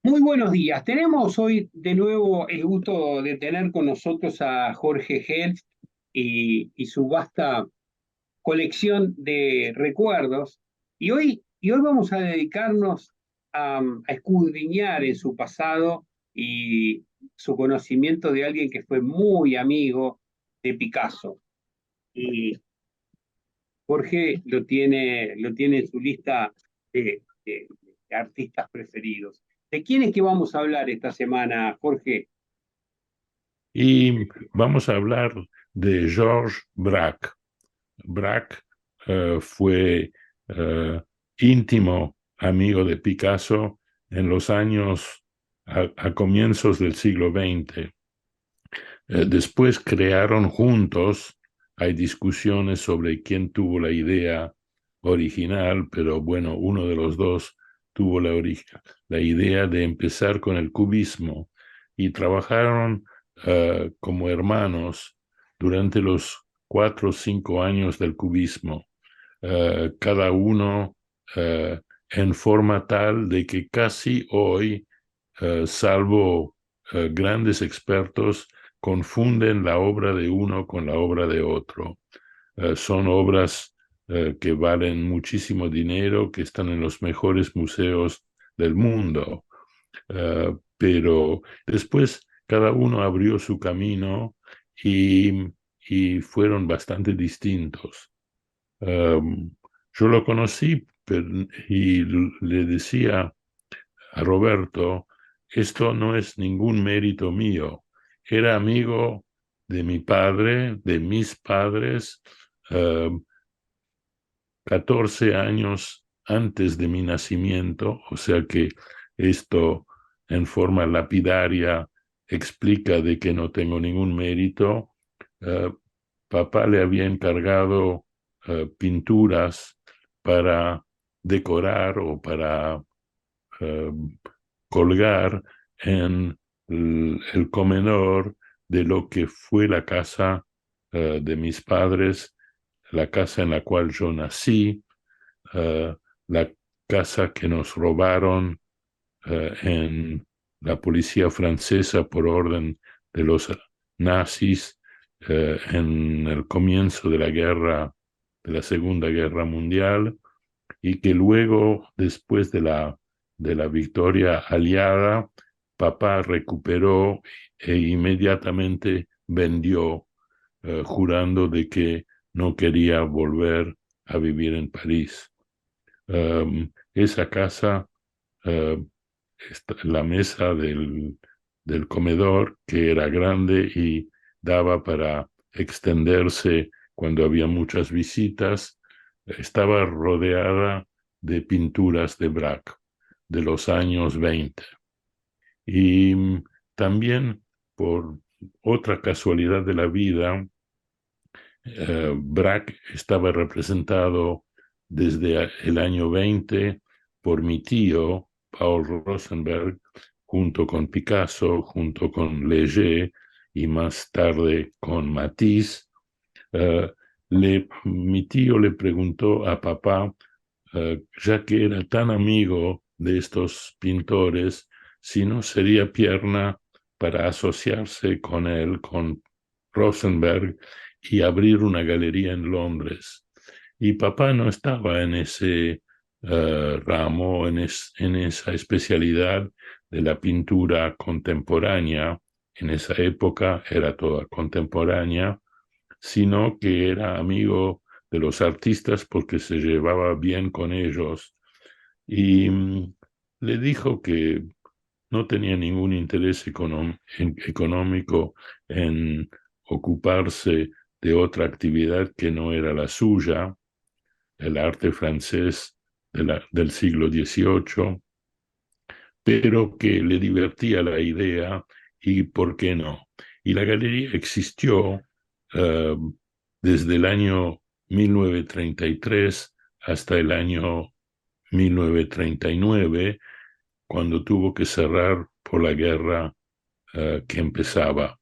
Muy buenos días. Tenemos hoy de nuevo el gusto de tener con nosotros a Jorge Helft y su vasta colección de recuerdos. Y hoy vamos a dedicarnos a escudriñar en su pasado y su conocimiento de alguien que fue muy amigo de Picasso. Y Jorge lo tiene en su lista de artistas preferidos. ¿De quién es que vamos a hablar esta semana, Jorge? Y vamos a hablar de Georges Braque. Braque fue íntimo amigo de Picasso en los años a comienzos del siglo XX. Después crearon juntos, hay discusiones sobre quién tuvo la idea original, pero bueno, uno de los dos tuvo la idea de empezar con el cubismo y trabajaron como hermanos durante los 4 o 5 años del cubismo, cada uno en forma tal de que casi hoy, salvo grandes expertos, confunden la obra de uno con la obra de otro. Son obras que valen muchísimo dinero, que están en los mejores museos del mundo, pero después cada uno abrió su camino y, y fueron bastante distintos. Yo lo conocí y le decía a Roberto, esto no es ningún mérito mío. Era amigo de mi padre, de mis padres, eh, 14 años antes de mi nacimiento, o sea que esto en forma lapidaria explica de que no tengo ningún mérito. Eh, Papá le había encargado pinturas para decorar o para eh, colgar en el comedor de lo que fue la casa de mis padres, la casa en la cual yo nací, la casa que nos robaron en la policía francesa por orden de los nazis en el comienzo de la guerra, de la Segunda Guerra Mundial, y que luego, después de la victoria aliada, papá recuperó e inmediatamente vendió, jurando de que no quería volver a vivir en París. Esa casa, uh, la mesa del comedor, que era grande y daba para extenderse cuando había muchas visitas, estaba rodeada de pinturas de Braque de los años 20. Y también, por otra casualidad de la vida, Braque estaba representado desde el año 20 por mi tío, Paul Rosenberg, junto con Picasso, junto con Léger y más tarde con Matisse. Eh, Mi tío le preguntó a papá, ya que era tan amigo de estos pintores, si no sería pierna para asociarse con él, con Rosenberg, y abrir una galería en Londres. Y papá no estaba en ese ramo, en esa especialidad de la pintura contemporánea. En esa época era toda contemporánea, sino que era amigo de los artistas porque se llevaba bien con ellos. Y le dijo que no tenía ningún interés económico en ocuparse de otra actividad que no era la suya, el arte francés del siglo XVIII, pero que le divertía la idea y por qué no. Y la galería existió eh, desde el año 1933 hasta el año 1939, cuando tuvo que cerrar por la guerra que empezaba.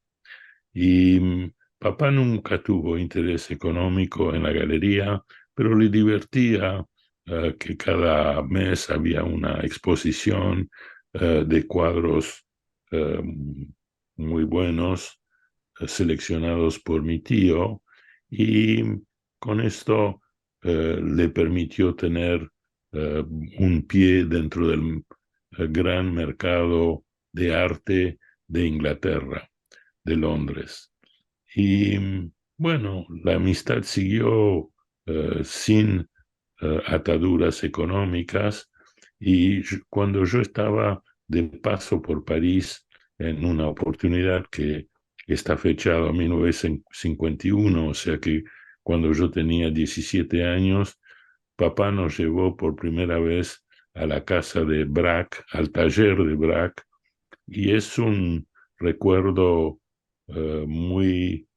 Y papá nunca tuvo interés económico en la galería, pero le divertía que cada mes había una exposición, de cuadros eh, muy buenos, seleccionados por mi tío, y con esto le permitió tener un pie dentro del gran mercado de arte de Inglaterra, de Londres. Y bueno, la amistad siguió sin ataduras económicas, y cuando yo estaba de paso por París en una oportunidad que está fechada a 1951, o sea que cuando yo tenía 17 años, papá nos llevó por primera vez a la casa de Braque, al taller de Braque, y es un recuerdo muy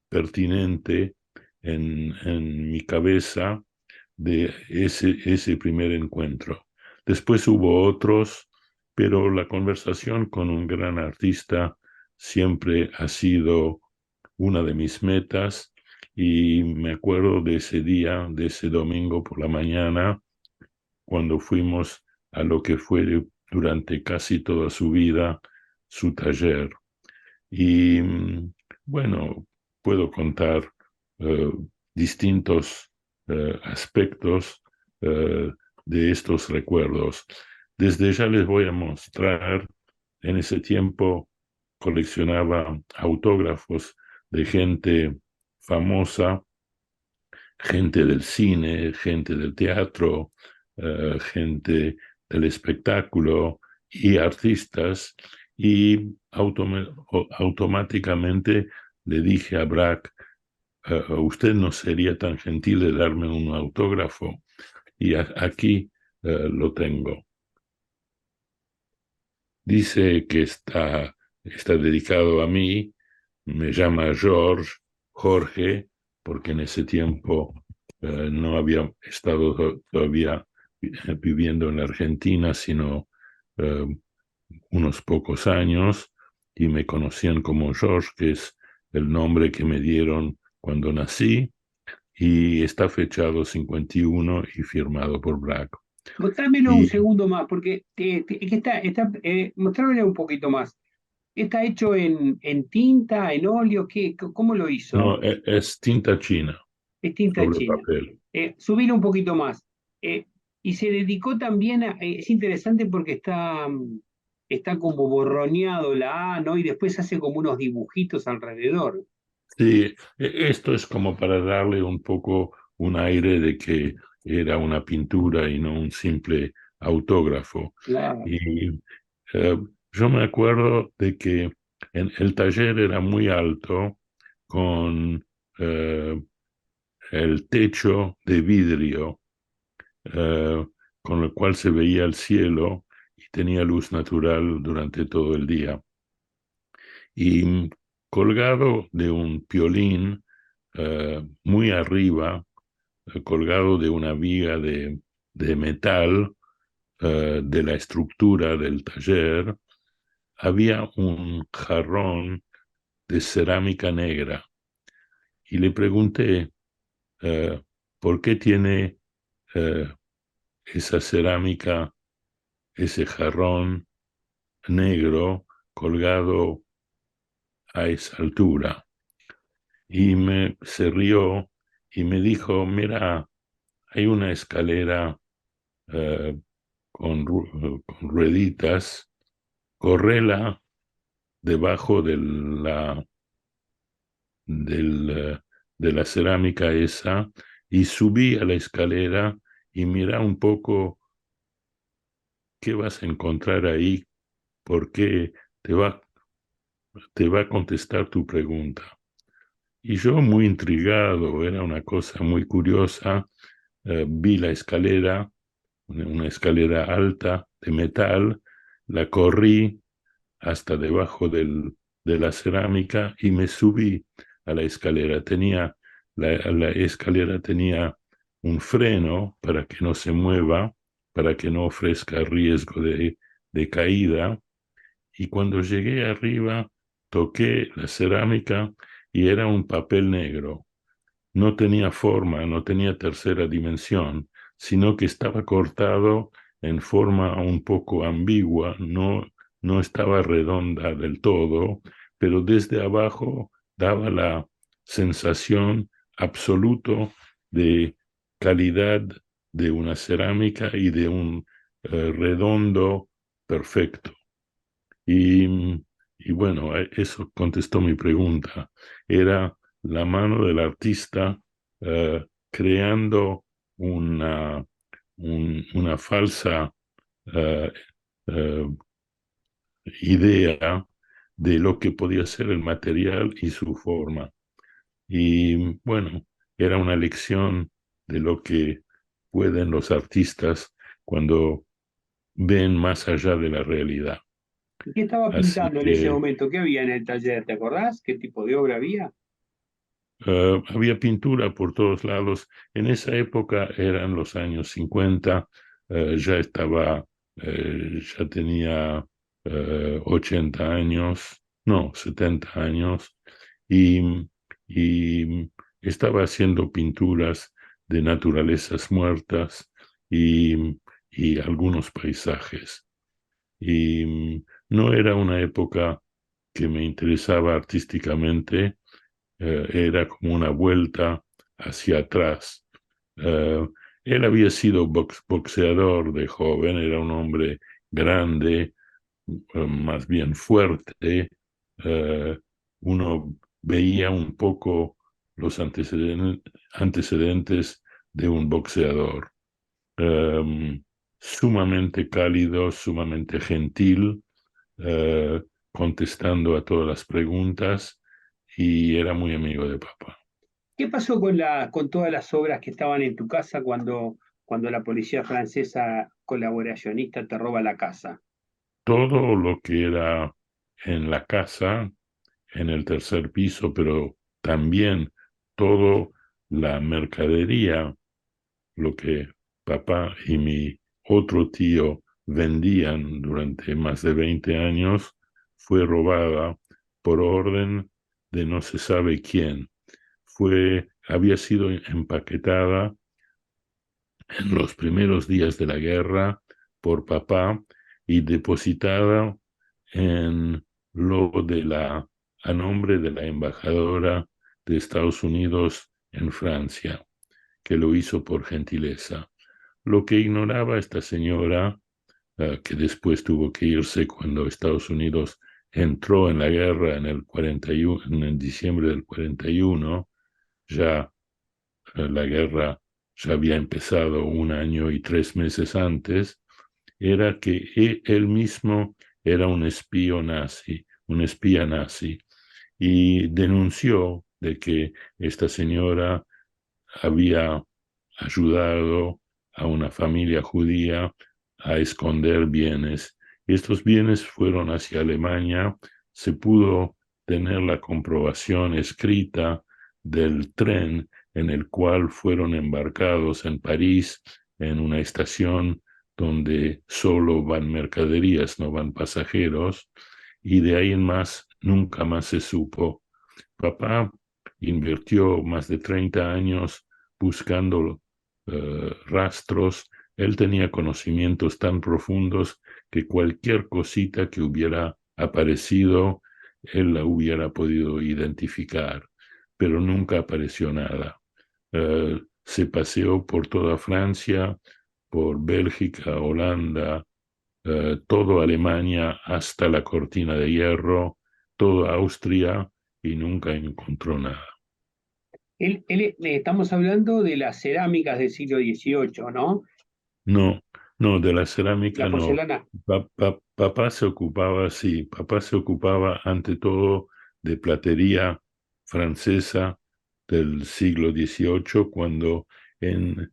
pertinente en mi cabeza de ese primer encuentro. Después hubo otros, pero la conversación con un gran artista siempre ha sido una de mis metas, y me acuerdo de ese día, de ese domingo por la mañana, cuando fuimos a lo que fue durante casi toda su vida su taller. Y bueno, puedo contar eh, distintos aspectos eh, de estos recuerdos. Desde ya les voy a mostrar, en ese tiempo coleccionaba autógrafos de gente famosa, gente del cine, gente del teatro, gente del espectáculo y artistas, y automáticamente le dije a Braque, ¿usted no sería tan gentil de darme un autógrafo? Y aquí lo tengo. Dice que está dedicado a mí, me llama Jorge, porque en ese tiempo no había estado todavía viviendo en la Argentina, sino eh, unos pocos años, y me conocían como George, que es el nombre que me dieron cuando nací, y está fechado 51 y firmado por Braque. Mostrámelo un Y segundo más, porque es que mostrámelo un poquito más. ¿Está hecho en tinta, en óleo? ¿Cómo lo hizo? no, es tinta china Es tinta sobre china. papel. Subilo un poquito más. Y se dedicó también es interesante porque está como borroneado la A, ¿no? Y después hace como unos dibujitos alrededor. Sí, esto es como para darle un poco un aire de que era una pintura y no un simple autógrafo. Claro. Y eh, yo me acuerdo de que el taller era muy alto, con eh, el techo de vidrio, eh, con el cual se veía el cielo y tenía luz natural durante todo el día. Y colgado de un piolín muy arriba, colgado de una viga de metal, de la estructura del taller, había un jarrón de cerámica negra. Y le pregunté, eh, ¿por qué tiene eh, esa cerámica, ese jarrón negro colgado a esa altura? Y se rió y me dijo, mira, hay una escalera eh, con rueditas, correla debajo de la cerámica esa, y subí a la escalera y mira un poco qué vas a encontrar ahí, porque te va, te va a contestar tu pregunta. Y yo, muy intrigado, era una cosa muy curiosa, vi la escalera, una escalera alta de metal, la corrí hasta debajo de la cerámica y me subí a la escalera. La escalera tenía un freno para que no se mueva, para que no ofrezca riesgo de caída. Y cuando llegué arriba, toqué la cerámica y era un papel negro. No tenía forma, no tenía tercera dimensión, sino que estaba cortado en forma un poco ambigua, no estaba redonda del todo, pero desde abajo daba la sensación absoluta de calidad de una cerámica y de un redondo perfecto. Y, y bueno, eso contestó mi pregunta. Era la mano del artista creando una, una falsa eh, eh, idea de lo que podía ser el material y su forma. Y bueno, era una lección de lo que pueden los artistas cuando ven más allá de la realidad. ¿Y qué estaba Así pintando en ese que momento? ¿Qué había en el taller? ¿Te acordás? ¿Qué tipo de obra había? había pintura por todos lados. En esa época eran los años 50, ya estaba, ya tenía 80 años, no, 70 años, y, y estaba haciendo pinturas de naturalezas muertas y algunos paisajes. Y no era una época que me interesaba artísticamente, era como una vuelta hacia atrás. Eh, Él había sido boxeador de joven, era un hombre grande, más bien fuerte. Eh, Uno veía un poco los antecedentes de un boxeador. Eh, Sumamente cálido, sumamente gentil, eh, contestando a todas las preguntas y era muy amigo de papá. ¿Qué pasó con con todas las obras que estaban en tu casa cuando la policía francesa colaboracionista te roba la casa? Todo lo que era en la casa, en el tercer piso, pero también toda la mercadería, lo que papá y mi otro tío vendían durante más de 20 años, fue robada por orden de no se sabe quién. Había sido empaquetada en los primeros días de la guerra por papá y depositada en lo de a nombre de la embajadora de Estados Unidos en Francia, que lo hizo por gentileza. Lo que ignoraba esta señora, que después tuvo que irse cuando Estados Unidos entró en la guerra en el 41, en el diciembre del 41, ya la guerra ya había empezado 1 año y 3 meses antes, era que él mismo era un espía nazi, y denunció de que esta señora había ayudado a una familia judía a esconder bienes. Estos bienes fueron hacia Alemania, se pudo tener la comprobación escrita del tren en el cual fueron embarcados en París, en una estación donde solo van mercaderías, no van pasajeros, y de ahí en más nunca más se supo. Papá invirtió más de 30 años buscando rastros. Él tenía conocimientos tan profundos que cualquier cosita que hubiera aparecido, él la hubiera podido identificar, pero nunca apareció nada. Se paseó por toda Francia, por Bélgica, Holanda, todo Alemania hasta la Cortina de Hierro, toda Austria, y nunca encontró nada. Estamos hablando de las cerámicas del siglo XVIII, ¿no? No, no, de la La cerámica no. porcelana. Papá se ocupaba, sí, papá se ocupaba ante todo de platería francesa del siglo XVIII, cuando en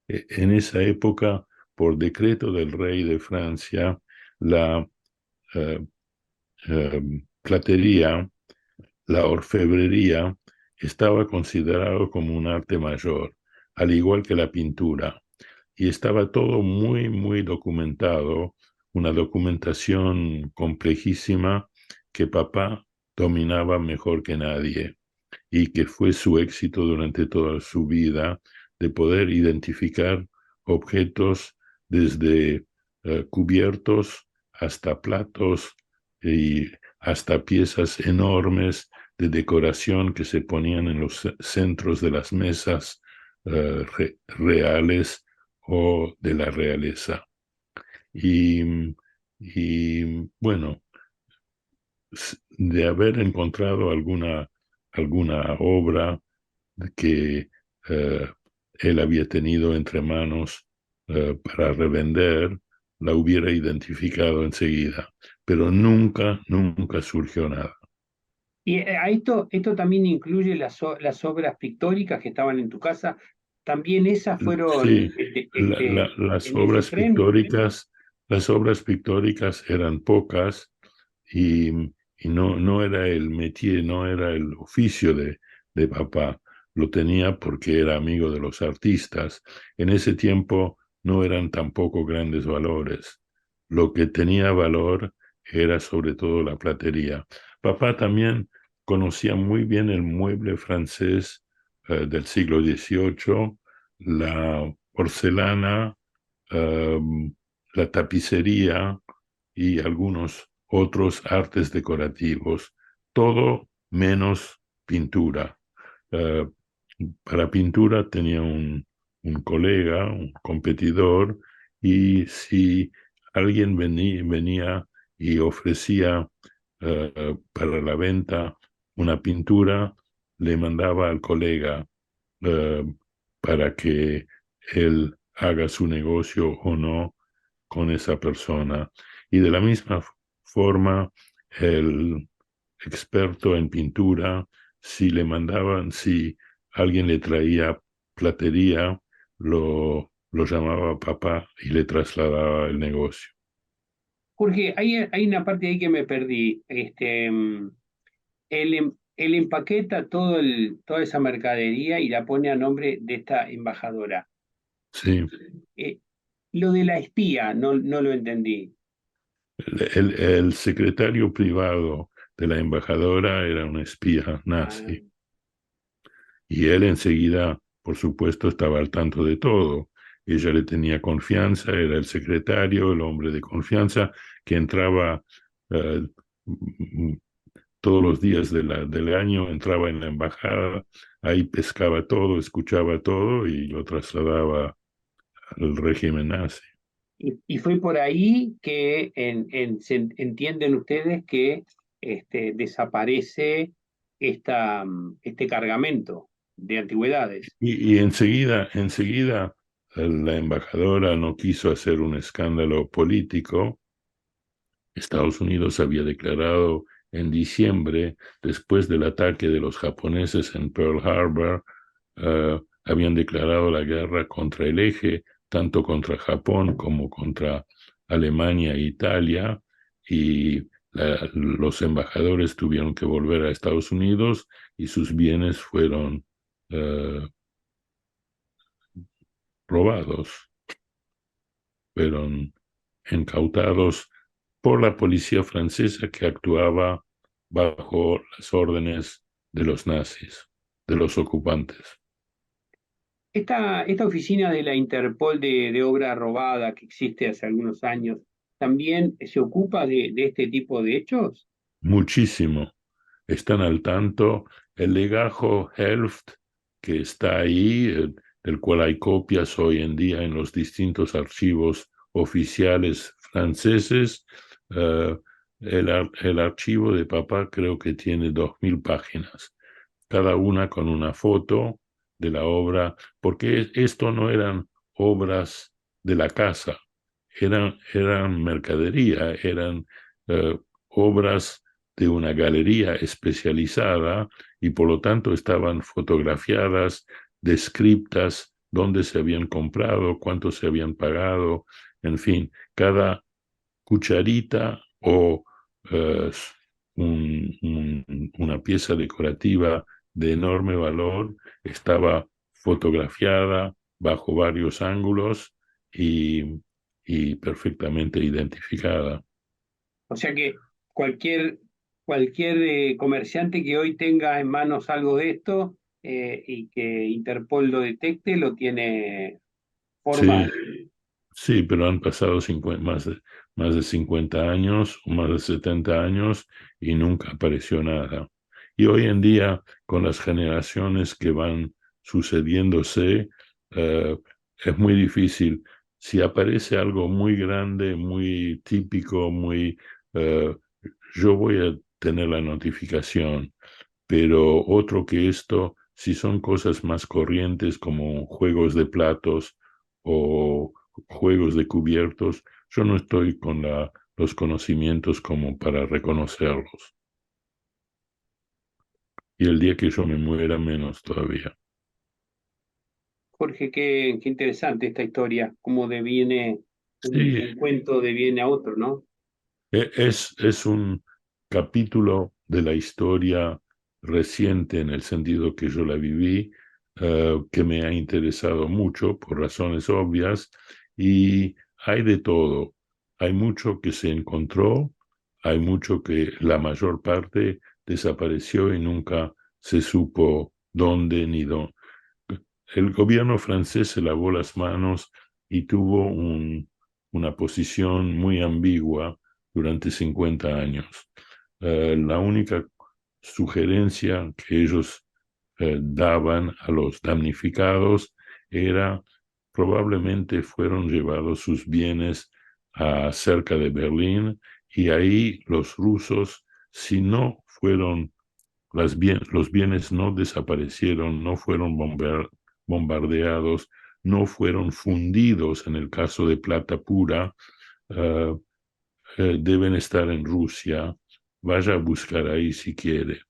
en esa época, por decreto del rey de Francia, la eh, platería, la orfebrería, estaba considerado como un arte mayor, al igual que la pintura, y estaba todo muy, muy documentado, una documentación complejísima que papá dominaba mejor que nadie, y que fue su éxito durante toda su vida, de poder identificar objetos desde cubiertos hasta platos y hasta piezas enormes de decoración que se ponían en los centros de las mesas reales o de la realeza. Y, y bueno, de haber encontrado alguna obra que eh, él había tenido entre manos para revender, la hubiera identificado enseguida, pero nunca surgió nada. Y a esto también incluye las obras pictóricas que estaban en tu casa. También esas fueron Sí, las en ese obras tren. pictóricas, las obras pictóricas eran pocas y, y no era el métier, no era el oficio de papá. Lo tenía porque era amigo de los artistas. En ese tiempo no eran tampoco grandes valores. Lo que tenía valor era sobre todo la platería. Papá también conocía muy bien el mueble francés del siglo XVIII, la porcelana, um, la tapicería y algunos otros artes decorativos, todo menos pintura. Eh, para pintura tenía un colega, un competidor, y si alguien venía y ofrecía para la venta una pintura, le mandaba al colega eh, para que él haga su negocio o no con esa persona. Y de la misma forma, el experto en pintura, si alguien le traía platería, lo llamaba papá y le trasladaba el negocio. Jorge, hay una parte ahí que me perdí. Él empaqueta toda esa mercadería y la pone a nombre de esta embajadora. Sí, Eh, lo de la espía, no lo entendí. el secretario privado de la embajadora era un espía Ah, nazi. Y él enseguida, por supuesto, estaba al tanto de todo. Ella le tenía confianza, era el secretario, el hombre de confianza, que entraba eh, todos los días del año, entraba en la embajada, ahí pescaba todo, escuchaba todo y lo trasladaba al régimen nazi. y fue por ahí que entienden ustedes que desaparece este cargamento de antigüedades. Y enseguida, la embajadora no quiso hacer un escándalo político. Estados Unidos había declarado en diciembre, después del ataque de los japoneses en Pearl Harbor, habían declarado la guerra contra el eje, tanto contra Japón como contra Alemania e Italia, y los embajadores tuvieron que volver a Estados Unidos y sus bienes fueron eh, robados, fueron incautados por la policía francesa que actuaba bajo las órdenes de los nazis, de los ocupantes. Esta oficina de la Interpol de obra robada que existe hace algunos años, ¿también se ocupa de este tipo de hechos? Muchísimo. Están al tanto. El legajo Helft, que está ahí, del cual hay copias hoy en día en los distintos archivos oficiales franceses, eh, el archivo de papá creo que tiene 2000 páginas, cada una con una foto de la obra, porque esto no eran obras de la casa, eran mercadería, eran obras de una galería especializada y por lo tanto estaban fotografiadas, descriptas, dónde se habían comprado, cuánto se habían pagado, en fin, cada cucharita o eh, una pieza decorativa de enorme valor estaba fotografiada bajo varios ángulos y perfectamente identificada. O sea que cualquier, cualquier comerciante que hoy tenga en manos algo de esto y que Interpol lo detecte, lo tiene formal. Sí, sí, pero han pasado más de 50 años o más de 70 años y nunca apareció nada. Y hoy en día, con las generaciones que van sucediéndose, eh, es muy difícil. Si aparece algo muy grande, muy típico, eh, yo voy a tener la notificación, pero otro que esto, si son cosas más corrientes como juegos de platos o juegos de cubiertos, yo no estoy con los conocimientos como para reconocerlos. Y el día que yo me muera, menos todavía. Jorge, qué interesante esta historia, cómo deviene Sí, un cuento deviene a otro, ¿no? es un capítulo de la historia reciente en el sentido que yo la viví, que me ha interesado mucho por razones obvias y hay de todo. Hay mucho que se encontró, hay mucho que la mayor parte desapareció y nunca se supo dónde ni dónde. El gobierno francés se lavó las manos y tuvo una posición muy ambigua durante 50 años. La única sugerencia que ellos daban a los damnificados era probablemente fueron llevados sus bienes a cerca de Berlín y ahí los rusos, si no fueron los bienes no desaparecieron, no fueron bombardeados, no fueron fundidos en el caso de plata pura, eh, deben estar en Rusia. Vaya a buscar ahí si quiere.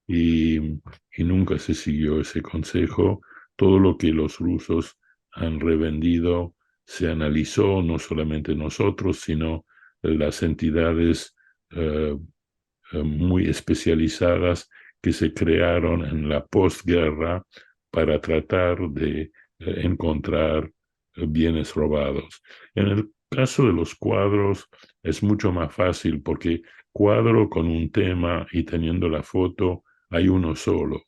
Y, y nunca se siguió ese consejo. Todo lo que los rusos han revendido se analizó, no solamente nosotros, sino las entidades eh, muy especializadas que se crearon en la posguerra para tratar de encontrar bienes robados. En el caso de los cuadros es mucho más fácil porque cuadro con un tema y teniendo la foto hay uno solo,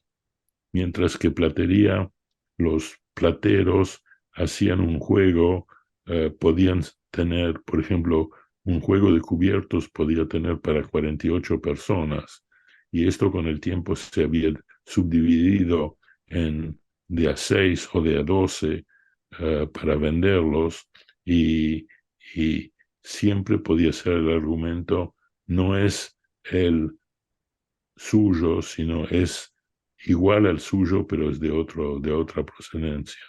mientras que platería, los plateros hacían un juego, podían tener, por ejemplo, un juego de cubiertos podía tener para 48 personas, y esto con el tiempo se había subdividido en de a 6 o de a 12 para venderlos, y, y siempre podía ser el argumento, no es el suyo, sino es igual al suyo, pero es de otra procedencia.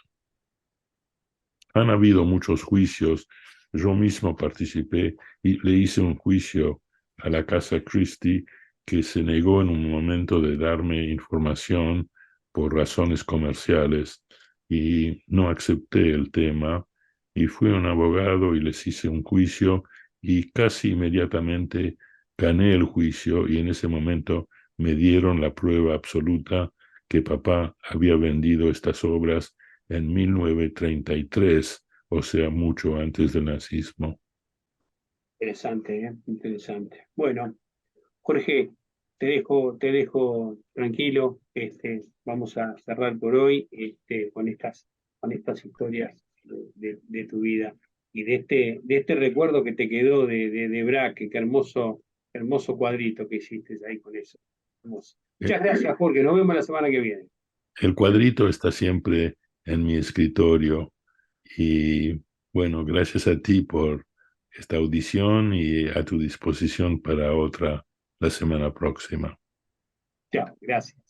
Han habido muchos juicios. Yo mismo participé y le hice un juicio a la Casa Christie que se negó en un momento de darme información por razones comerciales y no acepté el tema y fui a un abogado y les hice un juicio y casi inmediatamente gané el juicio y en ese momento me dieron la prueba absoluta que papá había vendido estas obras en 1933, o sea, mucho antes del nazismo. Interesante, ¿eh? Interesante. Bueno, Jorge, te dejo tranquilo. Vamos a cerrar por hoy con estas historias de tu vida y de este recuerdo que te quedó de Braque. Qué hermoso cuadrito que hiciste ahí con eso. Hermoso. Eh, Muchas gracias, Jorge. Nos vemos la semana que viene. El cuadrito está siempre en mi escritorio y bueno, gracias a ti por esta audición y a tu disposición para otra la semana próxima. Chao, gracias.